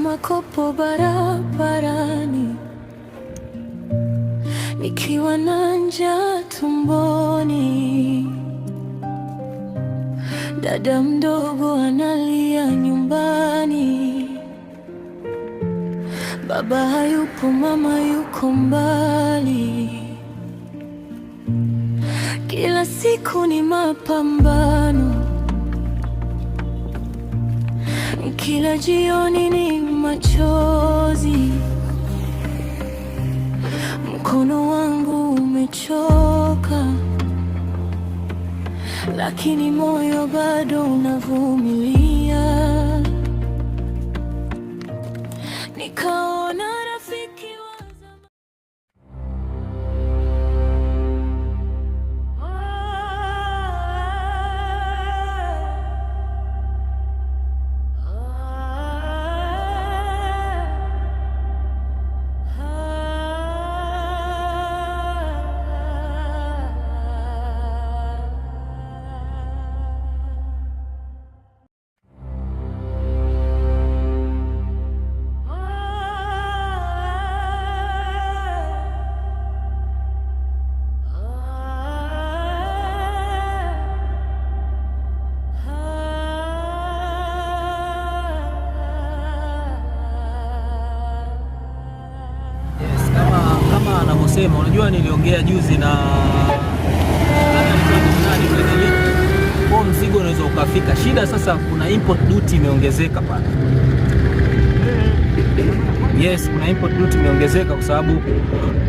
makopo barabarani, nikiwa na njaa tumboni. Dada mdogo analia nyumbani, baba hayupo, mama yuko mbali. Kila siku ni mapambano, kila jioni ni machozi. Mkono wangu umechoka, lakini moyo bado unavumilia. Nikaona rafiki wa zamani. Sema, unajua niliongea juzi na kwa mzigo unaweza ukafika. Shida sasa, kuna import duty imeongezeka pale. Yes, kuna import duty imeongezeka kwa sababu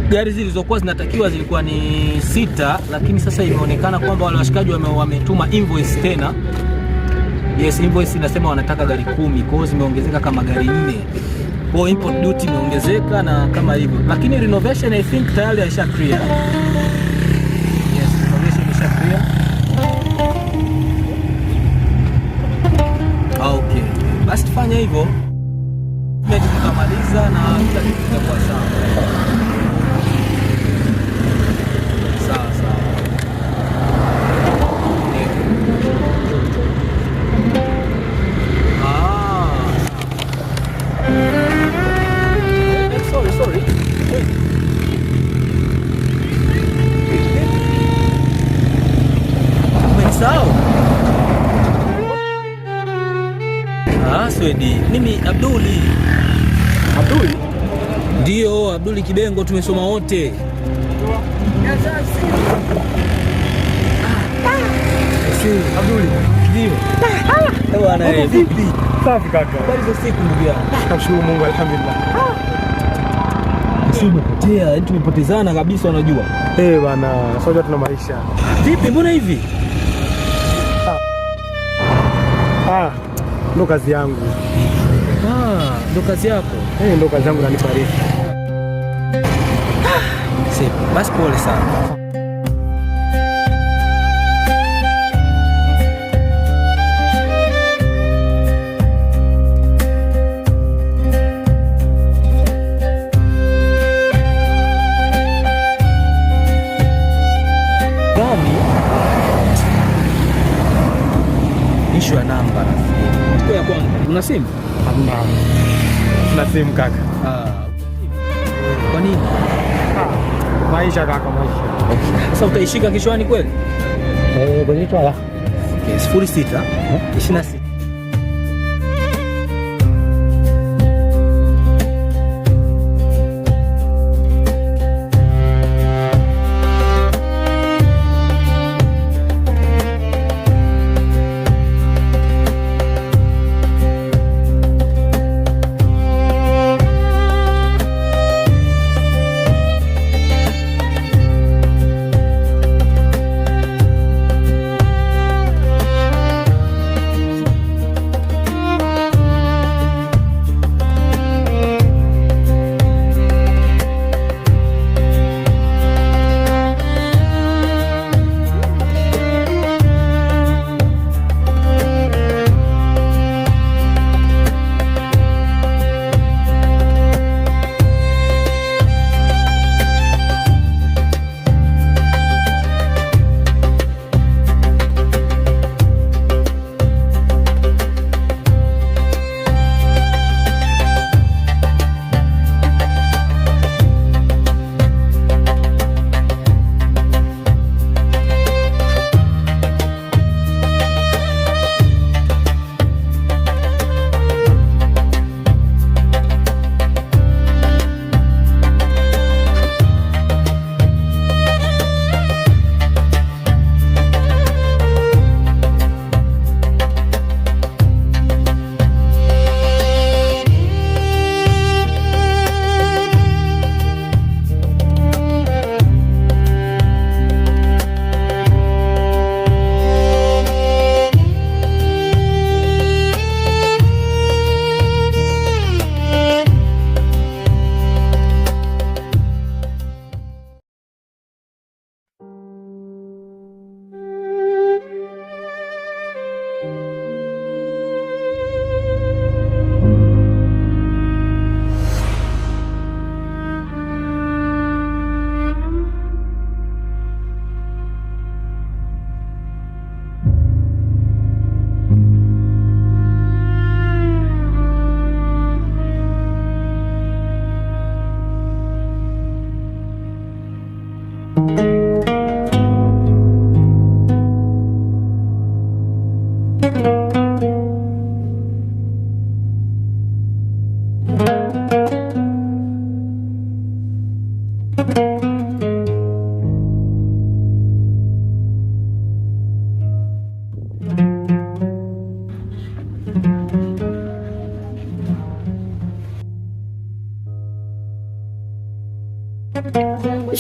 gari zilizokuwa zinatakiwa zilikuwa ni 6, lakini sasa imeonekana kwamba wale washikaji wametuma invoice tena. Yes, invoice inasema wanataka gari 10, kwa hiyo zimeongezeka kama gari 4. Kwa import duty imeongezeka na kama hivyo, lakini renovation I think tayari isha clear. Yes, renovation isha clear. Okay, basi tufanye hivyo, tutamaliza na kila kitu kitakuwa sawa. Sawa sawa. Sorry. Umesahau? Swedi. Mimi Abduli. Abduli? Ndio, Abduli Kibengo, tumesoma wote. Abduli. Ndio. Bwana vipi? Safi kaka. Habari za siku ndugu yangu? Namshukuru Mungu, alhamdulillah. Sio umepotea, yani tumepotezana kabisa unajua. Bwana, soja tuna maisha. Vipi, mbona hivi? Ndo kazi yangu. Ndo kazi yako? Ndo kazi yangu, nanifariki. Basi pole sana. Ishu ya namba rafiki. Ya kwangu. Una simu? Hamna. Una simu kaka. Kwa nini? Maisha kaka, maisha. Sasa utaishika kichwani kweli? Kwenye twala. Okay, 06 26.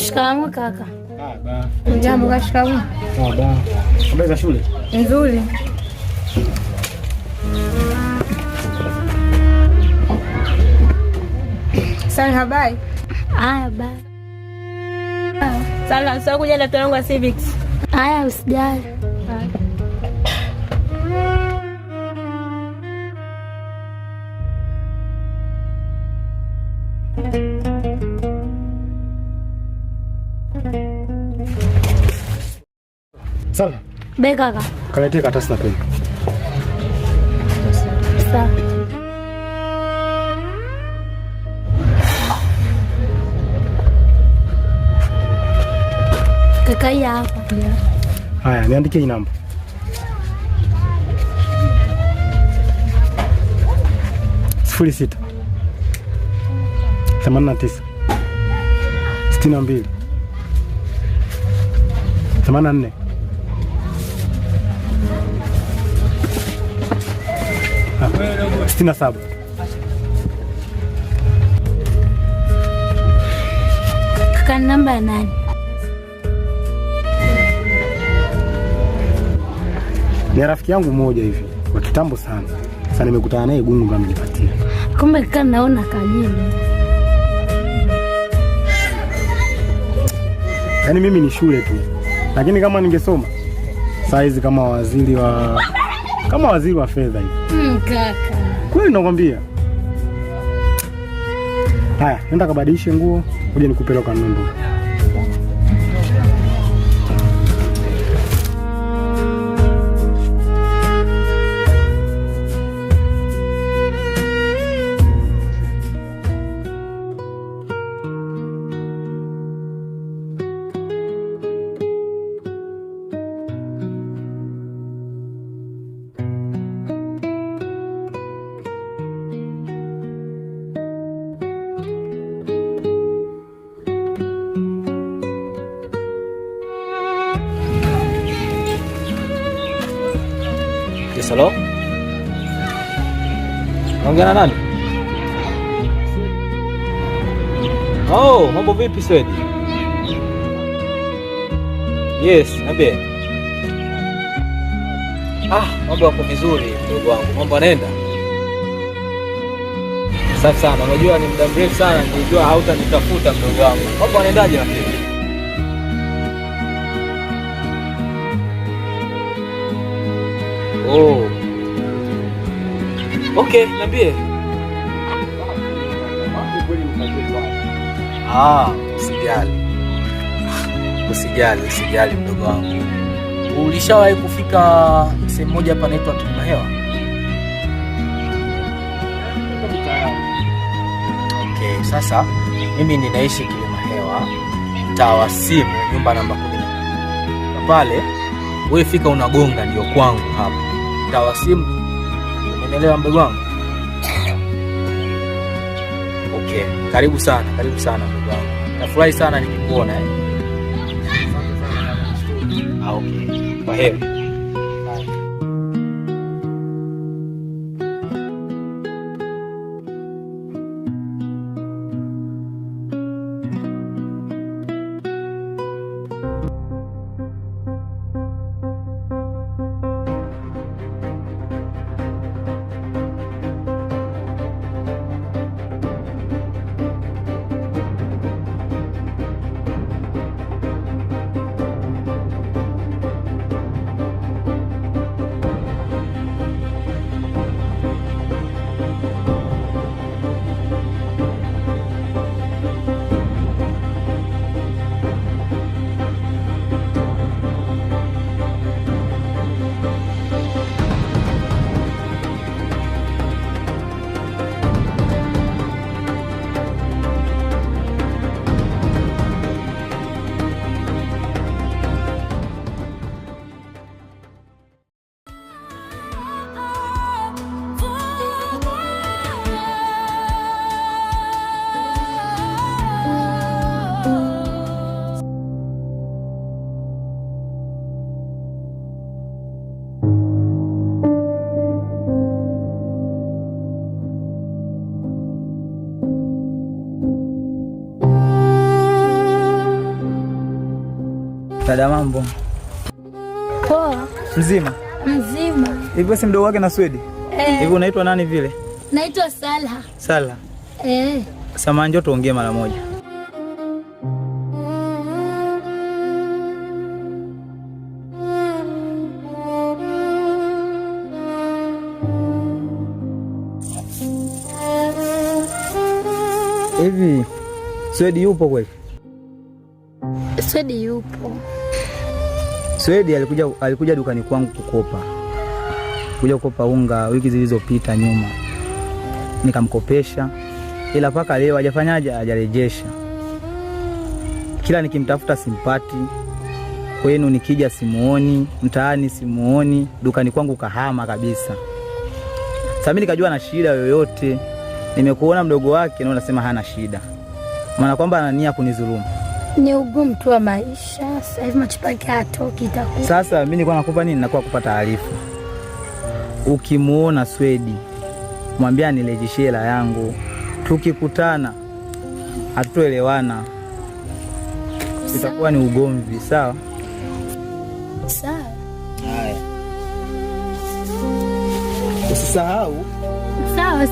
Shikamoo kaka. Jambo kaka. Shikamoo. Habari za shule? Nzuri. Sasa habari? Haya bye. Sasa sasa kuja daftari langu la civics. Haya usijali. Sawa. Be kaka. Kaletea karatasi na peni. Sawa. Kaka hapa. Haya, niandike hii namba. Sifuri 6 89 62 84 67. Kaka namba ya nani? Ni rafiki yangu mmoja hivi wa kitambo sana. Sasa nimekutana naye Gungu ndo amenipatia. Kumbe kaka naona kajili. Yaani mimi ni shule tu. Lakini kama ningesoma saa hizi kama waziri wa fedha hivi. Kaka. Kweli nakwambia. Haya, nenda kabadilishe nguo, uje nikupe loka nundu. Halo? Naongea na nani? Oh, mambo vipi Swedi? Yes, niambie. Mambo yako vizuri ndugu wangu. Mambo yanaenda? Safi sana. Unajua ni muda mrefu sana nilijua hautanitafuta ndugu wangu. Mambo yanaendaje rafiki? Oh. Okay, niambie. Usijali mdogo wangu. Ulishawahi kufika sehemu moja hapa inaitwa Kilimahewa? Okay, sasa mimi ninaishi Kilimahewa, mtaa wa Simu, nyumba namba 10. Pale wewe fika unagonga ndio kwangu hapa. Mtaa wa Simu. Umeelewa mdogo wangu? Okay, karibu sana mdogo wangu. Nafurahi sana nikikuona Okay. Kwaheri. Dada, mambo? Poa. Mzima? Mzima. Hivi si mdogo wake na Swedi? Hivi unaitwa nani vile? Naitwa Salha. Salha? Samahani, njoo tuongee mara moja. Hivi Swedi yupo kweli? Swedi yupo. Swedi alikuja dukani kwangu kukopa unga wiki zilizopita nyuma. Nikamkopesha, ila paka leo hajafanyaje, hajarejesha. Kila nikimtafuta simpati. Kwenu nikija simuoni, mtaani simuoni, dukani kwangu kahama kabisa. Sasa mimi nikajua na shida yoyote. Nimekuona mdogo wake na unasema hana shida. Maana kwamba ana nia kunidhulumu. Ni ugumu tu wa maisha. Sasa hivi machipaki hatoki itakuwa. Sasa mimi nilikuwa nakupa nini? Nakuwa kupa taarifa. Ukimuona Swedi, mwambie anirejeshie hela yangu. Tukikutana hatutoelewana. Itakuwa ni ugomvi, sawa? Sawa. Haya. Usisahau. Sawa.